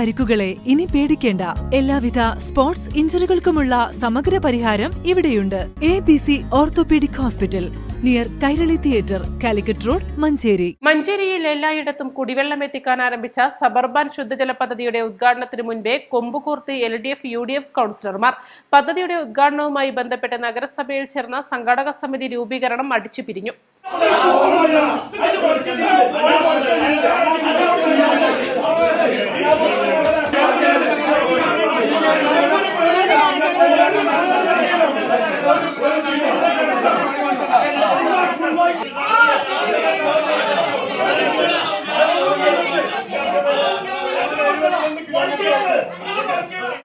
പരിക്കുകളെ ഇനി പേടിക്കേണ്ട. എല്ലാവിധ സ്പോർട്സ് ഇഞ്ചുറികൾക്കുമുള്ള സമഗ്ര പരിഹാരം ഇവിടെയുണ്ട്. ABC orthopaedic hospital, near Kairali theatre, Calicut road, Manjeri. മഞ്ചേരിയിൽ എല്ലായിടത്തും കുടിവെള്ളം എത്തിക്കാൻ ആരംഭിച്ച സബർബൻ ശുദ്ധജല പദ്ധതിയുടെ ഉദ്ഘാടനത്തിന് മുൻപേ കൊമ്പുകൂർത്തി LDF UDF കൗൺസിലർമാർ. പദ്ധതിയുടെ ഉദ്ഘാടനവുമായി ബന്ധപ്പെട്ട് നഗരസഭയിൽ ചേർന്ന സംഘാടക സമിതി രൂപീകരണം അടിച്ചുപിരിഞ്ഞു.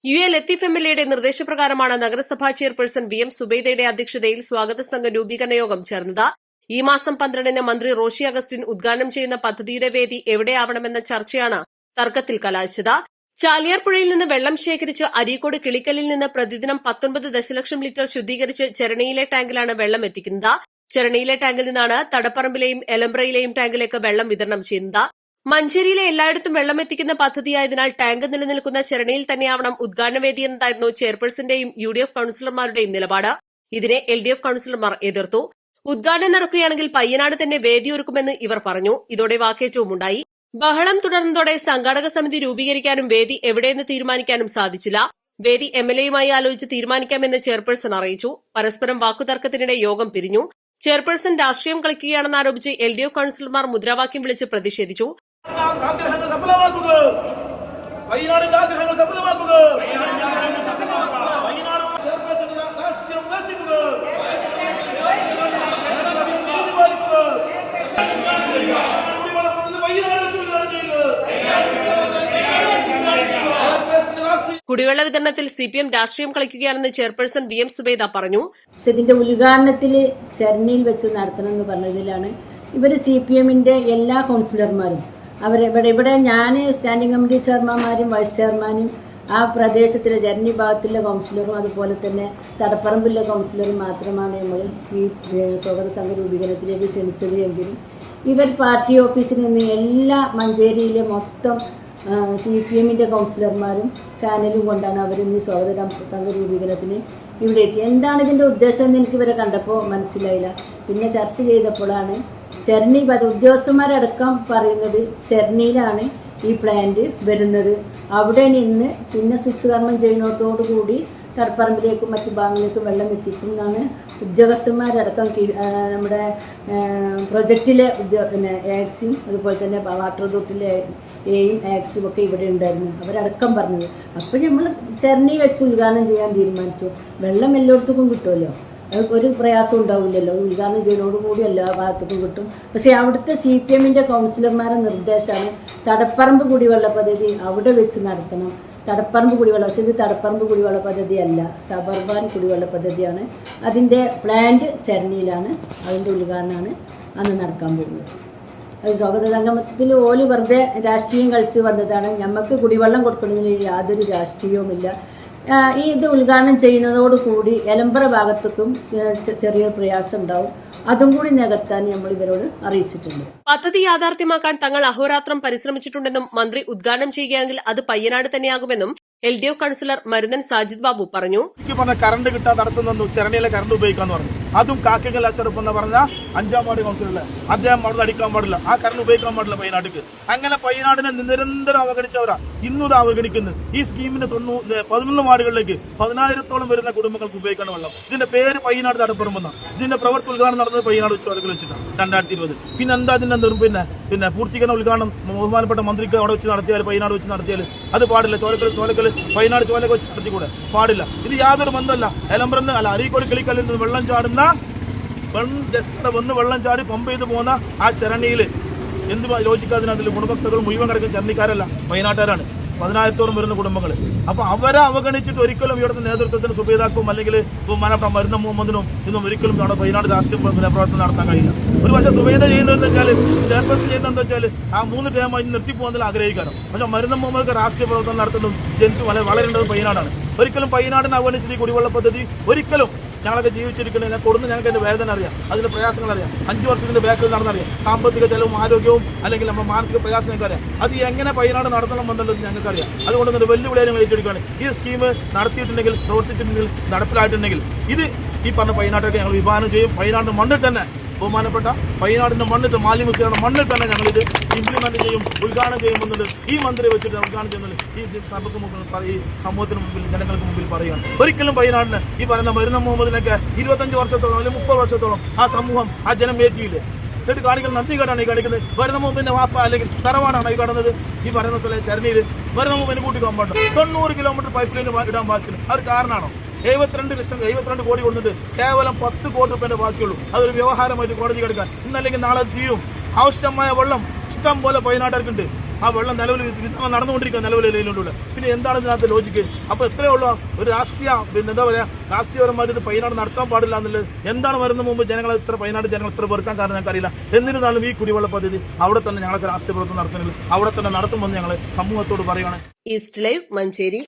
UA ലത്തീഫ് MLAയുടെ നിർദ്ദേശപ്രകാരമാണ് നഗരസഭാ ചെയർപേഴ്സൺ VM സുബൈദയുടെ അധ്യക്ഷതയിൽ സ്വാഗത സംഘ രൂപീകരണ യോഗം ചേർന്നത്. ഈ മാസം 12-ന് മന്ത്രി റോഷി അഗസ്റ്റിൻ ഉദ്ഘാടനം ചെയ്യുന്ന പദ്ധതിയുടെ വേദി എവിടെയാവണമെന്ന ചർച്ചയാണ് തർക്കത്തിൽ കലാശിച്ചത്. ചാലിയാർ പുഴയിൽ നിന്ന് വെള്ളം ശേഖരിച്ച് അരീക്കോട് കിളിക്കലിൽ നിന്ന് പ്രതിദിനം 19 ദശലക്ഷം ലിറ്റർ ശുദ്ധീകരിച്ച് ചെരണയിലെ ടാങ്കിലാണ് വെള്ളം എത്തിക്കുന്നത്. ചെരണയിലെ ടാങ്കിൽ നിന്നാണ് തടപ്പറമ്പിലെയും എലംബ്രയിലെയും ടാങ്കിലേക്ക് വെള്ളം വിതരണം ചെയ്യുന്നത്. മഞ്ചേരിയിലെ എല്ലായിടത്തും വെള്ളം എത്തിക്കുന്ന പദ്ധതിയായതിനാൽ ടാങ്ക് നിലനിൽക്കുന്ന ചെരണയിൽ തന്നെയാവണം ഉദ്ഘാടനവേദി എന്നതായിരുന്നു ചെയർപേഴ്സന്റെയും UDF കൌൺസിലർമാരുടെയും നിലപാട്. ഇതിനെ LDF കൌൺസിലർമാർ എതിർത്തു. ഉദ്ഘാടനം നടക്കുകയാണെങ്കിൽ പയ്യനാട് തന്നെ വേദിയൊരുക്കുമെന്ന് ഇവർ പറഞ്ഞു. ഇതോടെ വാക്കേറ്റവുമുണ്ടായി. ബഹളം തുടർന്നതോടെ സംഘാടക സമിതി രൂപീകരിക്കാനും വേദി എവിടെയെന്ന് തീരുമാനിക്കാനും സാധിച്ചില്ല. വേദി MLAയുമായി ആലോചിച്ച് തീരുമാനിക്കാമെന്ന് ചെയർപേഴ്സൺ അറിയിച്ചു. പരസ്പരം വാക്കുതർക്കത്തിനിടെ യോഗം പിരിഞ്ഞു. ചെയർപേഴ്സൺ രാഷ്ട്രീയം കളിക്കുകയാണെന്ന് ആരോപിച്ച് LDF കൌൺസിലർമാർ മുദ്രാവാക്യം വിളിച്ച് പ്രതിഷേധിച്ചു. കുടിവെള്ള വിതരണത്തിൽ CPM രാഷ്ട്രീയം കളിക്കുകയാണെന്ന് ചെയർപേഴ്സൺ VM സുബൈദ പറഞ്ഞു. ഇതിന്റെ ഉദ്ഘാടനത്തിൽ ചെന്നൈയിൽ വെച്ച് നടത്തണമെന്ന് പറഞ്ഞതിലാണ് ഇവർ CPMന്റെ എല്ലാ കൗൺസിലർമാരും ഇവിടെ ഞാൻ സ്റ്റാൻഡിംഗ് കമ്മിറ്റി ചെയർമാൻമാരും വൈസ് ചെയർമാനും ആ പ്രദേശത്തിലെ ചെന്നൈ ഭാഗത്തിലെ കൗൺസിലറും അതുപോലെ തന്നെ തടപ്പറമ്പിലെ കൗൺസിലറും മാത്രമാണ് നമ്മൾ ഈ സ്വാഗത സംഘ രൂപീകരണത്തിലേക്ക് ക്ഷണിച്ചത്. എങ്കിലും ഇവർ പാർട്ടി ഓഫീസിൽ നിന്ന് എല്ലാ മഞ്ചേരിയിലെ മൊത്തം CPMന്റെ കൗൺസിലർമാരും ചാനലും കൊണ്ടാണ് അവരിന്ന് സ്വാഗത സംഘ രൂപീകരണത്തിന് ഇവിടെ എത്തി. എന്താണ് ഇതിൻ്റെ ഉദ്ദേശം എന്ന് എനിക്ക് ഇവരെ കണ്ടപ്പോൾ മനസ്സിലായില്ല. പിന്നെ ചർച്ച ചെയ്തപ്പോഴാണ് ചെർണി ഉദ്യോഗസ്ഥന്മാരടക്കം പറയുന്നത് ചെർണിയിലാണ് ഈ പ്ലാന്റ് വരുന്നത്. അവിടെ നിന്ന് പിന്നെ സ്വിച്ച് കർമ്മം ചെയ്യുന്നതോടുകൂടി തടപ്പറമ്പിലേക്കും മറ്റു ഭാഗങ്ങളിലേക്കും വെള്ളം എത്തിക്കും എന്നാണ് ഉദ്യോഗസ്ഥന്മാരടക്കം നമ്മുടെ പ്രൊജക്റ്റിലെ ആക്സിയും അതുപോലെ തന്നെ വാട്ടർ അതോറിറ്റിയിലെ ആക്സും ഒക്കെ ഇവിടെ ഉണ്ടായിരുന്നു. അവരടക്കം പറഞ്ഞത്. അപ്പോൾ നമ്മൾ ചെർണി വെച്ച് ഉദ്ഘാടനം ചെയ്യാൻ തീരുമാനിച്ചു. വെള്ളം എല്ലായിടത്തേക്കും കിട്ടുമല്ലോ, അത് ഒരു പ്രയാസം ഉണ്ടാവില്ലല്ലോ. ഉദ്ഘാടനം ചെയ്യുന്നതോടുകൂടി എല്ലാ ഭാഗത്തേക്കും കിട്ടും. പക്ഷേ അവിടുത്തെ CPMന്റെ കൗൺസിലർമാരുടെ നിർദ്ദേശമാണ് തടപ്പറമ്പ് കുടിവെള്ള പദ്ധതി അവിടെ വെച്ച് നടത്തണം. തടപ്പറമ്പ് കുടിവെള്ള, പക്ഷേ ഇത് തടപ്പറമ്പ് കുടിവെള്ള പദ്ധതിയല്ല, സബർബാൻ കുടിവെള്ള പദ്ധതിയാണ്. അതിൻ്റെ പ്ലാന്റ് ചെർണിയിലാണ്. അതിൻ്റെ ഉദ്ഘാടനമാണ് അന്ന് നടക്കാൻ പോകുന്നത്. അത് സ്വാഗത സംഗമത്തിൽ ഓല് വെറുതെ രാഷ്ട്രീയം കളിച്ച് വന്നതാണ്. നമുക്ക് കുടിവെള്ളം കൊടുക്കുന്നതിൽ യാതൊരു രാഷ്ട്രീയവുമില്ല. ഇത് ഉദ്ഘാടനം ചെയ്യുന്നതോടുകൂടി എലമ്പറ ഭാഗത്തേക്കും ചെറിയ പ്രയാസം ഉണ്ടാവും. അതും കൂടി നികത്താൻ നമ്മൾ ഇവരോട് അറിയിച്ചിട്ടുണ്ട്. പദ്ധതി യാഥാർത്ഥ്യമാക്കാൻ തങ്ങൾ അഹോരാത്രം പരിശ്രമിച്ചിട്ടുണ്ടെന്നും മന്ത്രി ഉദ്ഘാടനം ചെയ്യുകയാണെങ്കിൽ അത് പയ്യനാട് തന്നെയാകുമെന്നും LDF കൌൺസിലർ മരുന്നൻ സാജിദ് ബാബു പറഞ്ഞു. കറണ്ട് കിട്ടാൻ തടസ്സം തന്നു, ചെരണയിലെ കറണ്ട് ഉപയോഗിക്കാന്ന് പറഞ്ഞു. അതും കാക്കൽ അച്ചടപ്പ് എന്ന് പറഞ്ഞ 5ാം വാർഡ് കൗൺസിലറിലെ അദ്ദേഹം അവിടെ അടിക്കാൻ പാടില്ല, ആ കറണ്ട് ഉപയോഗിക്കാൻ പാടില്ല പയ്യനാട്ടിക്ക്. അങ്ങനെ പയ്യനാടിനെ നിരന്തരം അവഗണിച്ചവരാ ഇന്നും അവഗണിക്കുന്നത്. ഈ സ്കീമിന്റെ 11 വാർഡുകളിലേക്ക് 10,000-ഓളം വരുന്ന കുടുംബങ്ങൾക്ക് ഉപയോഗിക്കണം വെള്ളം. ഇതിന്റെ പേര് പയ്യനാട് തടപ്പറമ്പെന്നാണ്. ഇതിന്റെ പ്രവർത്തി ഉദ്ഘാടനം നടന്നത് പയ്യനാട് ഉച്ചവരക്കിൽ വെച്ചിട്ടാണ് 2020. പിന്നെ എന്താ ഇതിന്റെ പിന്നെ പൂർത്തീകരണ ഉദ്ഘാടനം ബഹുമാനപ്പെട്ട മന്ത്രിക്ക് അവിടെ വെച്ച് നടത്തിയാൽ, പയ്യനാട് വെച്ച് നടത്തിയാൽ അത് പാടില്ല. ചോലക്കൽ പയ്യനാട് ചോലൊക്കെ വെച്ച് നടത്തിക്കൂടെ, പാടില്ല. ഇത് യാതൊരു ബന്ധമല്ല. എലംബ്രന്ന് അല്ല, അരീക്കോട് കിളിക്കല്ലിൽ നിന്ന് വെള്ളം ചാടുന്ന ജസ്റ്റ് വെള്ളം ചാടി പമ്പ് ചെയ്ത് പോകുന്ന ആ ചെരണയിൽ എന്ത് ലോജിക്കാതിന് അതിൽ ഗുണഭക്തകൾ മുഴുവൻ കിടക്കുന്ന ചെറണിക്കാരല്ല, വയനാട്ടുകാരാണ്. 10,000-ഓളം വരുന്ന കുടുംബങ്ങൾ. അപ്പോൾ അവരെ അവഗണിച്ചിട്ട് ഒരിക്കലും ഇവിടുത്തെ നേതൃത്വത്തിന് സുബൈദാക്കും അല്ലെങ്കിൽ ബഹുമാനപ്പെട്ട മരുന്ന മുഹമ്മദിനും ഇന്നും ഒരിക്കലും നമ്മുടെ വയനാട് രാഷ്ട്രീയ പ്രവർത്തനം നടത്താൻ കഴിയില്ല. ഒരു പക്ഷേ സുബൈദ ചെയ്യുന്നതെന്ന് വെച്ചാൽ, ചെയർപേഴ്സൺ ചെയ്യുന്നതെന്ന് വെച്ചാൽ ആ 3 ടേം നിർത്തിപ്പോകുന്നതിൽ ആഗ്രഹിക്കാനും. പക്ഷേ മരുന്ന മുഹമ്മദ് രാഷ്ട്രീയ പ്രവർത്തനം നടത്തുന്നതും ജനിച്ച് വളരേണ്ടത് വയനാടാണ്. ഒരിക്കലും വയനാടിനെ അവഗണിച്ചിട്ട് ഈ കുടിവെള്ള പദ്ധതി ഒരിക്കലും ഞങ്ങളൊക്കെ ജീവിച്ചിരിക്കുന്നത് കൊടുന്ന് ഞങ്ങൾക്ക് അതിന്റെ വേദന അറിയാം, അതിന്റെ പ്രയാസങ്ങൾ അറിയാം, 5 വർഷത്തിന്റെ ബാക്കിൽ നടന്നറിയാം, സാമ്പത്തിക ചെലവും ആരോഗ്യവും അല്ലെങ്കിൽ നമ്മുടെ മാനസിക പ്രയാസം ഞങ്ങൾക്ക് അറിയാം. അത് എങ്ങനെ പയ്യനാട് നടത്തണം എന്നുള്ളത് ഞങ്ങൾക്കറിയാം. അതുകൊണ്ട് തന്നെ വെല്ലുവിളിയെ ഞങ്ങൾ ഏറ്റെടുക്കുകയാണ്. ഈ സ്കീം നടത്തിയിട്ടുണ്ടെങ്കിൽ, പ്രവർത്തിച്ചിട്ടുണ്ടെങ്കിൽ, നടപ്പിലായിട്ടുണ്ടെങ്കിൽ ഇത് ഈ പറഞ്ഞ പയ്യനാട്ടൊക്കെ ഞങ്ങൾ വിഭാവനം ചെയ്യും. പയ്യനാടിന്റെ മണ്ണിൽ തന്നെ, ബഹുമാനപ്പെട്ട പയ്യനാടിന്റെ മണ്ണിൽ, മാലിന്യമുക്തയുടെ മണ്ണിൽ തന്നെ ഞങ്ങളിത് ഇംപ്ലിമെന്റ് ചെയ്യും, ഉദ്ഘാടനം ചെയ്യുമെന്നുള്ളത് ഈ മന്ത്രി വെച്ചിട്ട് ഉദ്ഘാടനം ചെയ്യുന്നത് ഈ സഭയ്ക്ക് മുമ്പിൽ, ഈ സമൂഹത്തിന് മുമ്പിൽ, ജനങ്ങൾക്ക് മുമ്പിൽ പറയുകയാണ്. ഒരിക്കലും പയ്യനാടിന് ഈ പറയുന്ന മരുന്ന മുഹമ്മദിനൊക്കെ 25 വർഷത്തോളം അല്ലെങ്കിൽ 30 വർഷത്തോളം ആ സമൂഹം, ആ ജനം ഏറ്റിയില്ലേ? എന്നിട്ട് കാണിക്കുന്ന നന്ദികേടാണ് ഈ കാണിക്കുന്നത്. വരുന്ന മുമ്പിന്റെ വാപ്പ അല്ലെങ്കിൽ തറവാടാണ് ഈ കാണുന്നത്. ഈ പറയുന്ന സ്ഥലം ചരണിയിൽ വരുന്ന മുമ്പിന് കൂട്ടിക്കാൻ പാടില്ല. 90 കിലോമീറ്റർ പൈപ്പ് ലൈൻ ഇടാൻ ബാക്കിയുണ്ട്. അത് കാരണമാണോ? 72 കോടി കൊടുത്തിട്ട് കേവലം 10 കോടി രൂപേന്റെ ബാക്കിയുള്ളൂ. അതൊരു വ്യവഹാരമായിട്ട് കോടതി കിടക്കാൻ. ഇന്നല്ലെങ്കിൽ നാളെ തീരും. ആവശ്യമായ വെള്ളം ഇഷ്ടം പോലെ പയ്യനാട്ടുകാർക്കുണ്ട്. ആ വെള്ളം നിലവിൽ നടന്നുകൊണ്ടിരിക്കുക, നിലവിലുള്ള. പിന്നെ എന്താണ് ഇതിനകത്ത് ലോജിക്ക്? അപ്പോൾ എത്രയേ ഉള്ളൂ ഒരു രാഷ്ട്രീയ, പിന്നെ എന്താ പറയുക, രാഷ്ട്രീയപരമായിട്ട് ഇത് പയ്യനാട് നടത്താൻ പാടില്ല എന്നുള്ളത്. എന്താണ് വരുന്ന മുമ്പ് ജനങ്ങൾ പയ്യനാട് ജനങ്ങൾ ഇത്ര വെറുക്കാൻ കാരണം ഞങ്ങൾക്കറിയില്ല. എന്നിരുന്നാലും ഈ കുടിവെള്ള പദ്ധതി അവിടെ തന്നെ ഞങ്ങൾക്ക് രാഷ്ട്രീയ പ്രവർത്തനം നടത്തുന്നില്ല, അവിടെ തന്നെ നടത്തുമെന്ന് ഞങ്ങൾ സമൂഹത്തോട് പറയുകയാണ്. East live, Manjeri.